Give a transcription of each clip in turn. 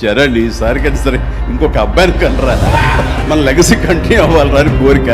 చరణ్ ఈసారి కానీ సరే ఇంకొక అబ్బాయిని కనరా, మన లెగసీ కంటిన్యూ అవ్వాలరా అని కోరిక.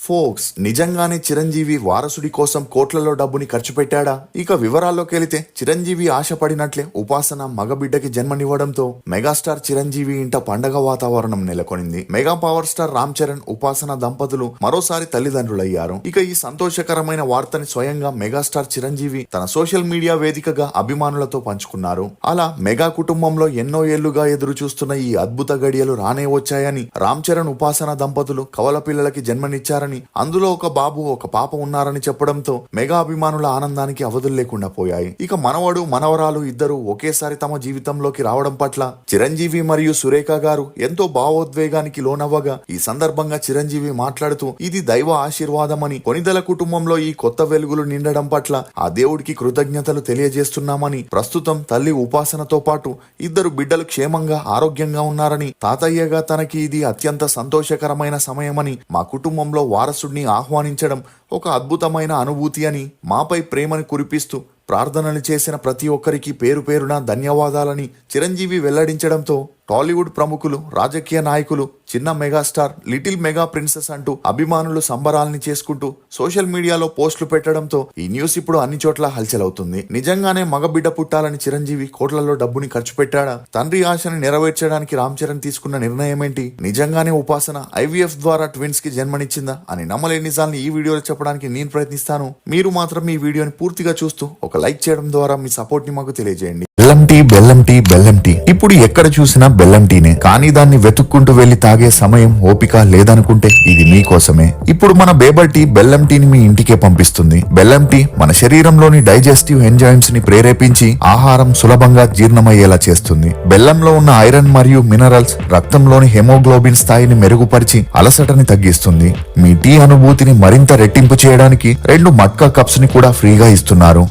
ఫోక్స్ నిజంగానే చిరంజీవి వారసుడి కోసం కోట్లలో డబ్బుని ఖర్చు పెట్టాడా? ఇక వివరాల్లోకి వెళితే చిరంజీవి ఆశపడినట్లే ఉపాసన మగబిడ్డకి జన్మనివ్వడంతో మెగాస్టార్ చిరంజీవి ఇంట పండగ వాతావరణం నెలకొనింది. Mega power star Ram Charan, Upasana దంపతులు మరోసారి తల్లిదండ్రులయ్యారు. ఇక ఈ సంతోషకరమైన వార్తని స్వయంగా మెగాస్టార్ చిరంజీవి తన సోషల్ మీడియా వేదికగా అభిమానులతో పంచుకున్నారు. అలా మెగా కుటుంబంలో ఎన్నో ఏళ్లుగా ఎదురు చూస్తున్న ఈ అద్భుత గడియలు రానే వచ్చాయని, రామ్ చరణ్, ఉపాసన దంపతులు కవల పిల్లలకి జన్మనిచ్చారని, అందులో ఒక బాబు, ఒక పాప ఉన్నారని చెప్పడంతో మెగా అభిమానుల ఆనందానికి అవధులు లేకుండా పోయాయి. ఇక మనవడు, మనవరాలు ఇద్దరు ఒకేసారి తమ జీవితంలోకి రావడం పట్ల చిరంజీవి మరియు సురేఖ గారు ఎంతో భావోద్వేగానికి లోనవ్వగా, ఈ సందర్భంగా చిరంజీవి మాట్లాడుతూ ఇది దైవ ఆశీర్వాదమని, కొనిదల కుటుంబంలో ఈ కొత్త వెలుగులు నిండడం పట్ల ఆ దేవుడికి కృతజ్ఞతలు తెలియజేస్తున్నామని, ప్రస్తుతం తల్లి ఉపాసనతో పాటు ఇద్దరు బిడ్డలు క్షేమంగా, ఆరోగ్యంగా ఉన్నారని, తాతయ్యగా తనకి ఇది అత్యంత సంతోషకరమైన సమయమని, మా కుటుంబంలో వారసుడిని ఆహ్వానించడం ఒక అద్భుతమైన అనుభూతి అని, మాపై ప్రేమను కురిపిస్తూ ప్రార్థనలు చేసిన ప్రతి ఒక్కరికి పేరు పేరున ధన్యవాదాలని చిరంజీవి వెల్లడించడంతో టాలీవుడ్ ప్రముఖులు, రాజకీయ నాయకులు, చిన్న మెగాస్టార్, లిటిల్ మెగా ప్రిన్సెస్ అంటూ అభిమానులు సంబరాల్ని చేసుకుంటూ సోషల్ మీడియాలో పోస్టులు పెట్టడంతో ఈ న్యూస్ ఇప్పుడు అన్ని చోట్ల హల్చల్ అవుతుంది. నిజంగానే మగబిడ్డ పుట్టాలని చిరంజీవి కోట్లలో డబ్బుని ఖర్చు పెట్టాడా? తండ్రి ఆశని నెరవేర్చడానికి రామ్ చరణ్ తీసుకున్న నిర్ణయం ఏంటి? నిజంగానే ఉపాసన ఐవీఎఫ్ ద్వారా ట్విన్స్ కి జన్మనిచ్చిందా అని నమ్మలేని నిజాల్ని ఈ వీడియోలో చెప్పడానికి నేను ప్రయత్నిస్తాను. మీరు మాత్రం ఈ వీడియోని పూర్తిగా చూస్తూ ఒక లైక్ చేయడం ద్వారా మీ సపోర్ట్ ని మాకు తెలియజేయండి. బెల్లం టీ, బెల్లం టీ, బెల్లం టీ. ఇప్పుడు ఎక్కడ చూసినా బెల్లం టీనే. కానీ దాన్ని వెతుక్కుంటూ వెళ్లి తాగే సమయం, ఓపిక లేదనుకుంటే ఇది మీకోసమే. ఇప్పుడు మన బేబర్ టీ బెల్లం టీని మీ ఇంటికే పంపిస్తుంది. బెల్లం టీ మన శరీరంలోని డైజెస్టివ్ ఎంజైమ్స్ ని ప్రేరేపించి ఆహారం సులభంగా జీర్ణమయ్యేలా చేస్తుంది. బెల్లంలో ఉన్న ఐరన్ మరియు మినరల్స్ రక్తంలోని హెమోగ్లోబిన్ స్థాయిని మెరుగుపరిచి అలసటని తగ్గిస్తుంది. మీ టీ అనుభూతిని మరింత రెట్టింపు చేయడానికి 2 మట్కా కప్స్ ని కూడా ఫ్రీగా ఇస్తున్నారు.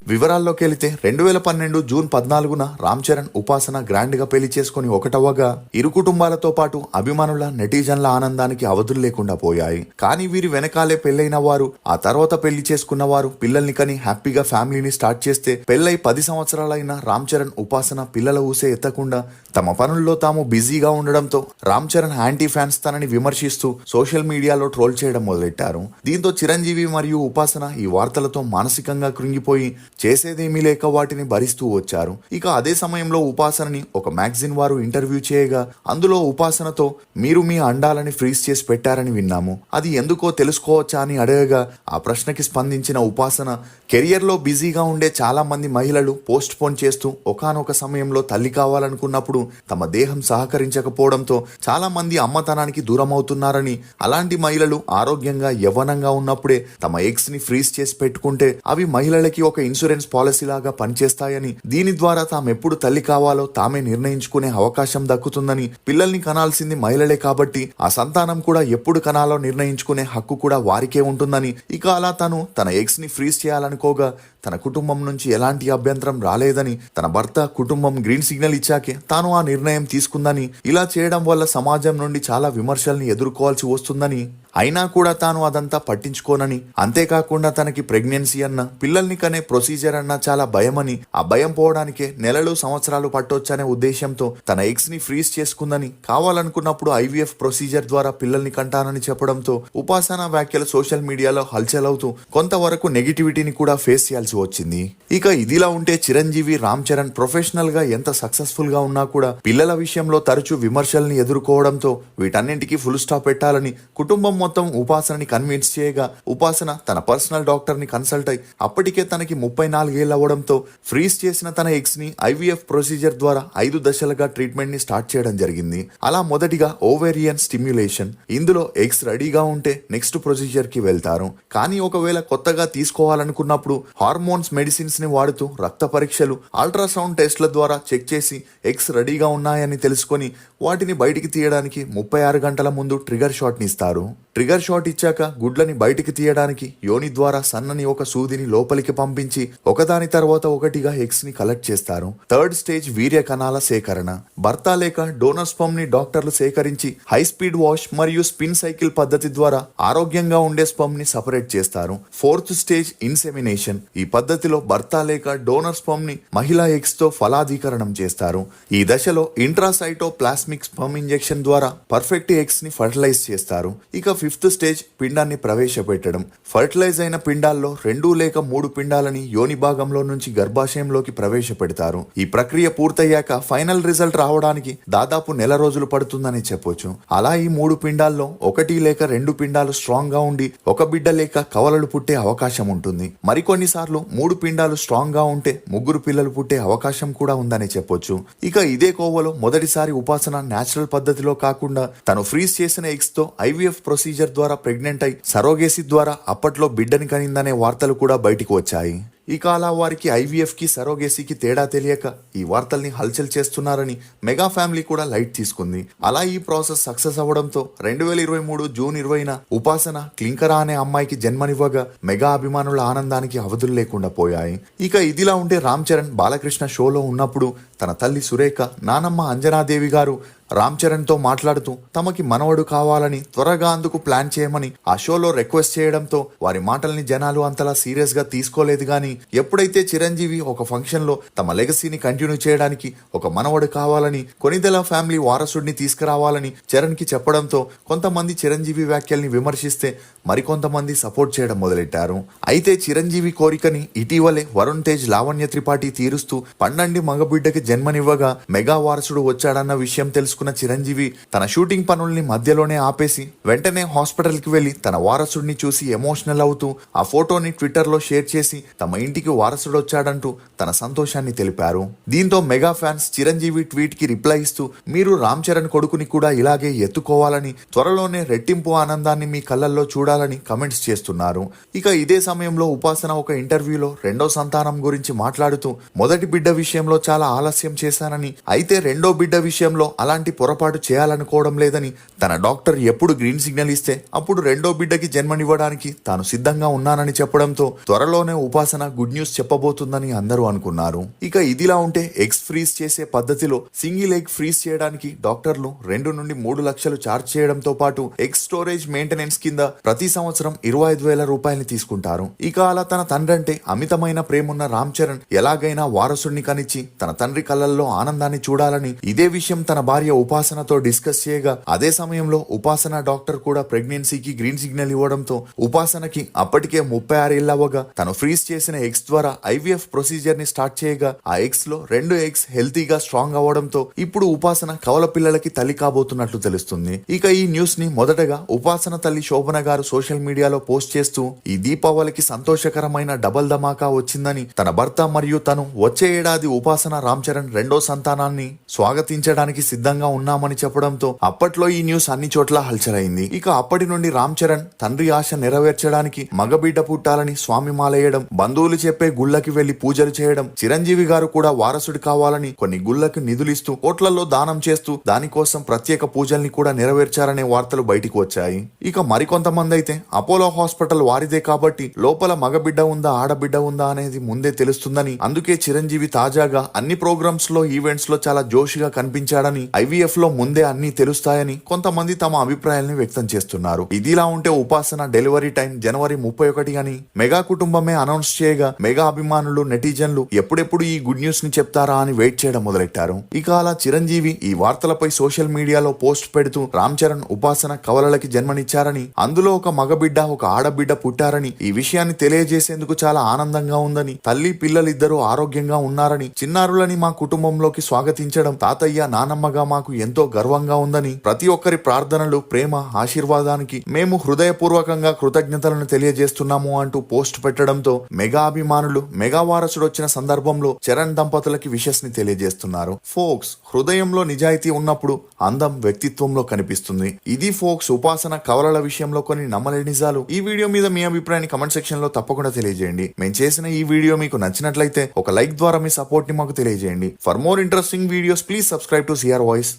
వివరాల్లోకి వెళితే 2012 జూన్ 14న రామ్ చరణ్, ఉపాసన గ్రాండ్ గా పెళ్లి చేసుకుని ఒకటవ్వగా ఇరు కుటుంబాలతో పాటు అభిమానుల, నెటిజన్ల ఆనందానికి అవధులు లేకుండా పోయాయి. కానీ వీరి వెనకాలే పెళ్లైన వారు, ఆ తర్వాత పెళ్లి చేసుకున్న వారు పిల్లల్ని కని హ్యాపీగా ఫ్యామిలీని స్టార్ట్ చేస్తే, పెళ్లై 10 సంవత్సరాలైన రామ్ చరణ్, ఉపాసన పిల్లల ఊసే ఎత్తకుండా తమ పనుల్లో తాము బిజీగా ఉండడంతో రామ్ చరణ్ యాంటీ ఫ్యాన్స్ తనని విమర్శిస్తూ సోషల్ మీడియాలో ట్రోల్ చేయడం మొదలెట్టారు. దీంతో చిరంజీవి మరియు ఉపాసన ఈ వార్తలతో మానసికంగా కృంగిపోయి చేసేదేమీ లేక వాటిని భరిస్తూ వచ్చారు. ఇక అదే సమయంలో ఉపాసనని ఒక మ్యాగజైన్ వారు ఇంటర్వ్యూ చేయగా, అందులో ఉపాసనతో మీరు మీ అండాలని ఫ్రీజ్ చేసి పెట్టారని విన్నాము, అది ఎందుకో తెలుసుకోవచ్చా అని అడగగా, ఆ ప్రశ్నకి స్పందించిన ఉపాసన, కెరియర్ లో బిజీగా ఉండే చాలా మంది మహిళలు పోస్ట్ పోన్ చేస్తూ ఒకానొక సమయంలో తల్లి కావాలనుకున్నప్పుడు తమ దేహం సహకరించకపోవడంతో చాలా మంది అమ్మతనానికి దూరం అవుతున్నారని, అలాంటి మహిళలు ఆరోగ్యంగా, యవ్వనంగా ఉన్నప్పుడే తమ ఎగ్స్ ని ఫ్రీజ్ చేసి పెట్టుకుంటే అవి మహిళలకి ఒక ఇన్సూరెన్స్ పాలసీ లాగా పనిచేస్తాయని, దీని ద్వారా తామెప్పుడు తల్లి కావాలో తామే నిర్ణయించుకునే అవకాశం దక్కుతుందని, పిల్లల్ని కనాల్సింది మహిళలే కాబట్టి ఆ సంతానం కూడా ఎప్పుడు కనాలో నిర్ణయించుకునే హక్కు కూడా వారికే ఉంటుందని, ఇక అలా తను తన ఎగ్స్ ని ఫ్రీజ్ చేయాలనుకోగా తన కుటుంబం నుంచి ఎలాంటి అభ్యంతరం రాలేదని, తన భర్త, కుటుంబం గ్రీన్ సిగ్నల్ ఇచ్చాకే తాను ఆ నిర్ణయం తీసుకుందని, ఇలా చేయడం వల్ల సమాజం నుండి చాలా విమర్శల్ని ఎదుర్కోవాల్సి వస్తుందని, అయినా కూడా తాను అదంతా పట్టించుకోనని, అంతేకాకుండా తనకి ప్రెగ్నెన్సీ అన్న, పిల్లల్ని కనే ప్రొసీజర్ అన్న చాలా భయమని, ఆ భయం పోవడానికే నెలలు, సంవత్సరాలు పట్టొచ్చనే ఉద్దేశంతో తన ఎగ్స్ ని ఫ్రీజ్ చేసుకుందని, కావాలనుకున్నప్పుడు ఐవీఎఫ్ ప్రొసీజర్ ద్వారా పిల్లల్ని కంటానని చెప్పడంతో ఉపాసన వ్యాఖ్యలు సోషల్ మీడియాలో హల్చల్ అవుతూ కొంతవరకు నెగిటివిటీని కూడా ఫేస్ చేయాల్సి వచ్చింది. ఇక ఇదిలా ఉంటే చిరంజీవి, రామ్ చరణ్ ప్రొఫెషనల్ గా ఎంత సక్సెస్ఫుల్ గా ఉన్నా కూడా పిల్లల విషయంలో తరచూ విమర్శల్ని ఎదుర్కోవడంతో వీటన్నింటికి ఫుల్ స్టాప్ పెట్టాలని కుటుంబం మొత్తం ఉపాసనని కన్విన్స్ చేయగా, ఉపాసన తన పర్సనల్ డాక్టర్ ని కన్సల్ట్ అయి అప్పటికే తనకి 34 ఏళ్ళు అవ్వడంతో ఫ్రీజ్ చేసిన తన ఎగ్స్ ని ఐవీఎఫ్ ప్రొసీజర్ ద్వారా 5 దశలుగా ట్రీట్మెంట్ ని స్టార్ట్ చేయడం జరిగింది. అలా మొదటిగా ఓవేరియన్ స్టిమ్యులేషన్, ఇందులో ఎగ్స్ రెడీగా ఉంటే నెక్స్ట్ ప్రొసీజర్ కి వెళ్తారు. కానీ ఒకవేళ కొత్తగా తీసుకోవాలనుకున్నప్పుడు హార్మోన్స్, మెడిసిన్స్ ని వాడుతూ రక్త పరీక్షలు, అల్ట్రాసౌండ్ టెస్ట్ల ద్వారా చెక్ చేసి ఎగ్స్ రెడీగా ఉన్నాయని తెలుసుకొని వాటిని బయటికి తీయడానికి 36 గంటల ముందు ట్రిగర్ షాట్ ని ఇస్తారు. ట్రిగర్ షాట్ ఇచ్చాక గుడ్లని బయటికి తీయడానికి యోని ద్వారా సన్నని ఒక సూదిని లోపలికి పంపించి ఒకదాని తర్వాత ఒకటిగా ఎగ్స్ ని కలెక్ట్ చేస్తారు. థర్డ్ స్టేజ్ వీర్య కణాల సేకరణ. భర్త లేక డోనర్ స్పర్మ్ ని డాక్టర్లు సేకరించి హై స్పీడ్ వాష్ మరియు స్పిన్ సైకిల్ పద్ధతి ద్వారా ఆరోగ్యంగా ఉండే స్పర్మ్ ని సపరేట్ చేస్తారు. Fourth stage insemination. ఈ పద్ధతిలో భర్త లేక డోనర్ స్పర్మ్ ని మహిళా ఎగ్స్ తో ఫలాదీకరణం చేస్తారు. ఈ దశలో ఇంట్రాసైటోప్లాస్మిక్ స్పర్మ్ ఇంజెక్షన్ ద్వారా పర్ఫెక్ట్ ఎగ్స్ ని ఫర్టిలైజ్ చేస్తారు. ఇక ఫిఫ్త్ స్టేజ్ పిండాన్ని ప్రవేశపెట్టడం. ఫర్టిలైజ్ అయిన పిండాల్లో 2 లేక 3 పిండాలని యోని భాగంలో నుంచి గర్భాశయంలోకి ప్రవేశపెడతారు. ఈ ప్రక్రియ పూర్తయ్యాక ఫైనల్ రిజల్ట్ రావడానికి దాదాపు నెల రోజులు పడుతుందని చెప్పొచ్చు. అలా ఈ 3 పిండాల్లో 1 లేక 2 పిండాలు స్ట్రాంగ్ గా ఉండి ఒక బిడ్డ లేక కవలలు పుట్టే అవకాశం ఉంటుంది. మరికొన్నిసార్లు 3 పిండాలు స్ట్రాంగ్ గా ఉంటే 3 పిల్లలు పుట్టే అవకాశం కూడా ఉందని చెప్పొచ్చు. ఇక ఇదే కోవలో మొదటిసారి ఉపాసన న్యాచురల్ పద్ధతిలో కాకుండా తను ఫ్రీజ్ చేసిన ఎగ్స్ తో IVF ప్రొసీజర్ ద్వారా ప్రెగ్నెంట్ అయి సరోగేసి ద్వారా అప్పట్లో బిడ్డని కనిందనే వార్తలు కూడా బయటికి వచ్చాయి. ఇక అలా వారికి IVF కి సరోగేసీకి తేడా తెలియక ఈ వార్తల్ని హల్చల్ చేస్తున్నారని మెగా ఫ్యామిలీ కూడా లైట్ తీసుకుంది. అలా ఈ ప్రాసెస్ సక్సెస్ అవ్వడంతో 2023 జూన్ 20న ఉపాసన క్లింకరా అనే అమ్మాయికి జన్మనివ్వగా మెగా అభిమానుల ఆనందానికి అవధులు లేకుండా పోయాయి. ఇక ఇదిలా ఉంటే రామ్ చరణ్ బాలకృష్ణ షోలో ఉన్నప్పుడు తన తల్లి సురేఖ, నానమ్మ అంజనాదేవి గారు రామ్ చరణ్ తో మాట్లాడుతూ తమకి మనవడు కావాలని త్వరగా అందుకు ప్లాన్ చేయమని ఆ షోలో రిక్వెస్ట్ చేయడంతో వారి మాటల్ని జనాలు అంతలా సీరియస్ గా తీసుకోలేదు. గాని ఎప్పుడైతే చిరంజీవి ఒక ఫంక్షన్ లో తమ లెగసీని కంటిన్యూ చేయడానికి ఒక మనవడు కావాలని కొనిదెల ఫ్యామిలీ వారసుడిని తీసుకురావాలని చరణ్ కి చెప్పడంతో కొంతమంది చిరంజీవి వ్యాఖ్యల్ని విమర్శిస్తే మరికొంతమంది సపోర్ట్ చేయడం మొదలెట్టారు. అయితే చిరంజీవి కోరికని ఇటీవలే వరుణ్ తేజ్, లావణ్య త్రిపాఠి తీరుస్తూ పండండి మగబిడ్డకి జన్మనివ్వగా మెగా వారసుడు వచ్చాడన్న విషయం తెలుసుకున్న చిరంజీవి తన షూటింగ్ పనుల్ని మధ్యలోనే ఆపేసి వెంటనే హాస్పిటల్ కి వెళ్లి తన వారసుడిని చూసి ఎమోషనల్ అవుతూ ఆ ఫోటోని ట్విట్టర్ లో షేర్ చేసి తమ ఇంటికి వారసుడు వచ్చాడంటూ తన సంతోషాన్ని తెలిపారు. దీంతో మెగా ఫ్యాన్స్ చిరంజీవి ట్వీట్ కి రిప్లై ఇస్తూ మీరు రామ్ చరణ్ కొడుకుని కూడా ఇలాగే ఎత్తుకోవాలని, త్వరలోనే రెట్టింపు ఆనందాన్ని మీ కళ్ళల్లో చూడాలని కమెంట్స్ చేస్తున్నారు. ఇక ఇదే సమయంలో ఉపాసన ఒక ఇంటర్వ్యూలో రెండో సంతానం గురించి మాట్లాడుతూ మొదటి బిడ్డ విషయంలో చాలా ఆలస్యం చేశానని, అయితే రెండో బిడ్డ విషయంలో అలాంటి పొరపాటు చేయాలనుకోవడం లేదని, తన డాక్టర్ ఎప్పుడు గ్రీన్ సిగ్నల్ ఇస్తే అప్పుడు రెండో బిడ్డకి జన్మనివ్వడానికి తాను సిద్ధంగా ఉన్నానని చెప్పడంతో త్వరలోనే ఉపాసన గుడ్ న్యూస్ చెప్పబోతుందని అందరూ అనుకున్నారు. ఇక ఇదిలా ఉంటే ఎగ్స్ ఫ్రీజ్ చేసే పద్ధతిలో సింగిల్ ఎగ్ ఫ్రీజ్ చేయడానికి డాక్టర్లు 2 నుండి 3 లక్షలు ఛార్జ్ చేయడంతో పాటు ఎగ్ స్టోరేజ్ మెయింటెనెన్స్ కింద ప్రతి సంవత్సరం 25,000 రూపాయలు తీసుకుంటారు. ఇక అలా తన తండ్రంటే అమితమైన ప్రేమున్న రామ్ చరణ్ ఎలాగైనా వారసుడిని కనిచ్చి తన తండ్రి కళ్ళల్లో ఆనందాన్ని చూడాలని ఇదే విషయం తన భార్య ఉపాసనతో డిస్కస్ చేయగా అదే సమయంలో ఉపాసన డాక్టర్ కూడా ప్రెగ్నెన్సీకి గ్రీన్ సిగ్నల్ ఇవ్వడంతో ఉపాసనకి అప్పటికే 36 ఏళ్లవగా తను ఫ్రీజ్ చేసిన ఎగ్స్ ద్వారా IVF ప్రొసీజర్ ని స్టార్ట్ చేయగా ఆ ఎగ్స్ లో 2 ఎగ్స్ హెల్తీగా స్ట్రాంగ్ అవ్వడంతో ఇప్పుడు ఉపాసన కవల పిల్లలకి తల్లి కాబోతున్నట్లు తెలుస్తుంది. ఇక ఈ న్యూస్ ని మొదటగా ఉపాసన తల్లి శోభన గారు సోషల్ మీడియాలో పోస్ట్ చేస్తూ ఈ దీపావళికి సంతోషకరమైన డబల్ ధమాకా వచ్చిందని, తన భర్త మరియు తను వచ్చే ఏడాది ఉపాసన రామ్ చరణ్ రెండో సంతానాన్ని స్వాగతించడానికి సిద్ధంగా ఉన్నామని చెప్పడంతో అప్పట్లో ఈ న్యూస్ అన్ని చోట్ల హల్చలైంది. ఇక అప్పటి నుండి రామ్ చరణ్ తండ్రి ఆశ నెరవేర్చడానికి మగబిడ్డ పుట్టాలని స్వామి మాలేయడం, బంధువులు చెప్పే గుళ్ళకి వెళ్లి పూజలు చేయడం, చిరంజీవి గారు కూడా వారసుడు కావాలని కొన్ని గుళ్ళకు నిధులిస్తూ కోట్లలో దానం చేస్తూ దానికోసం ప్రత్యేక పూజల్ని కూడా నెరవేర్చారనే వార్తలు బయటికి వచ్చాయి. ఇక మరికొంతమంది అయితే అపోలో హాస్పిటల్ వారిదే కాబట్టి లోపల మగబిడ్డ ఉందా ఆడబిడ్డ ఉందా అనేది ముందే తెలుస్తుందని, అందుకే చిరంజీవి తాజాగా అన్ని ప్రోగ్రామ్స్ లో ఈవెంట్స్ లో చాలా జోషిగా కనిపించాడని, IVF లో ముందే అన్ని తెలుస్తాయని కొంతమంది తమ అభిప్రాయాల్ని వ్యక్తం చేస్తున్నారు. ఇదిలా ఉంటే ఉపాసన డెలివరీ టైం జనవరి 31 అని మెగా కుటుంబమే అనౌన్స్ చేయగా మెగా అభిమానులు, నెటిజన్లు ఎప్పుడెప్పుడు ఈ గుడ్ న్యూస్ ని చెప్తారా అని వెయిట్ చేయడం మొదలెట్టారు. ఇక అలా చిరంజీవి ఈ వార్తలపై సోషల్ మీడియాలో పోస్ట్ పెడుతూ రామ్ చరణ్ ఉపాసన కవలలకి జన్మనిచ్చారని, అందులో ఒక మగబిడ్డ ఒక ఆడబిడ్డ పుట్టారని, ఈ విషయాన్ని తెలియజేసేందుకు చాలా ఆనందంగా ఉందని, తల్లి పిల్లలిద్దరూ ఆరోగ్యంగా ఉన్నారని, చిన్నారులని మా కుటుంబంలోకి స్వాగతించడం తాతయ్య నానమ్మగా మాకు ఎంతో గర్వంగా ఉందని, ప్రతి ఒక్కరి ప్రార్థనలు, ప్రేమ, ఆశీర్వాదానికి మేము హృదయపూర్వకంగా కృతజ్ఞతలను తెలియజేస్తున్నాము అంటూ పోస్ట్ పెట్టడంతో మెగా అభిమానులు మెగా వారసుడు వచ్చిన సందర్భంలో చరణ్ దంపతులకి విషెస్ ని తెలియజేస్తున్నారు. ఫోక్స్, హృదయంలో నిజాయితీ ఉన్నప్పుడు అందం వ్యక్తిత్వంలో కనిపిస్తుంది. ఇది ఫోక్స్ ఉపాసన కవలల విషయంలో కొన్ని నమ్మలేని నిజాలు. ఈ వీడియో మీద మీ అభిప్రాయాన్ని కమెంట్ సెక్షన్ లో తప్పకుండా తెలియజేయండి. మేము చేసిన ఈ వీడియో మీకు నచ్చినట్లయితే ఒక లైక్ ద్వారా మీ సపోర్ట్ ని మాకు తెలియజేయండి. For more interesting videos please subscribe to CR voice.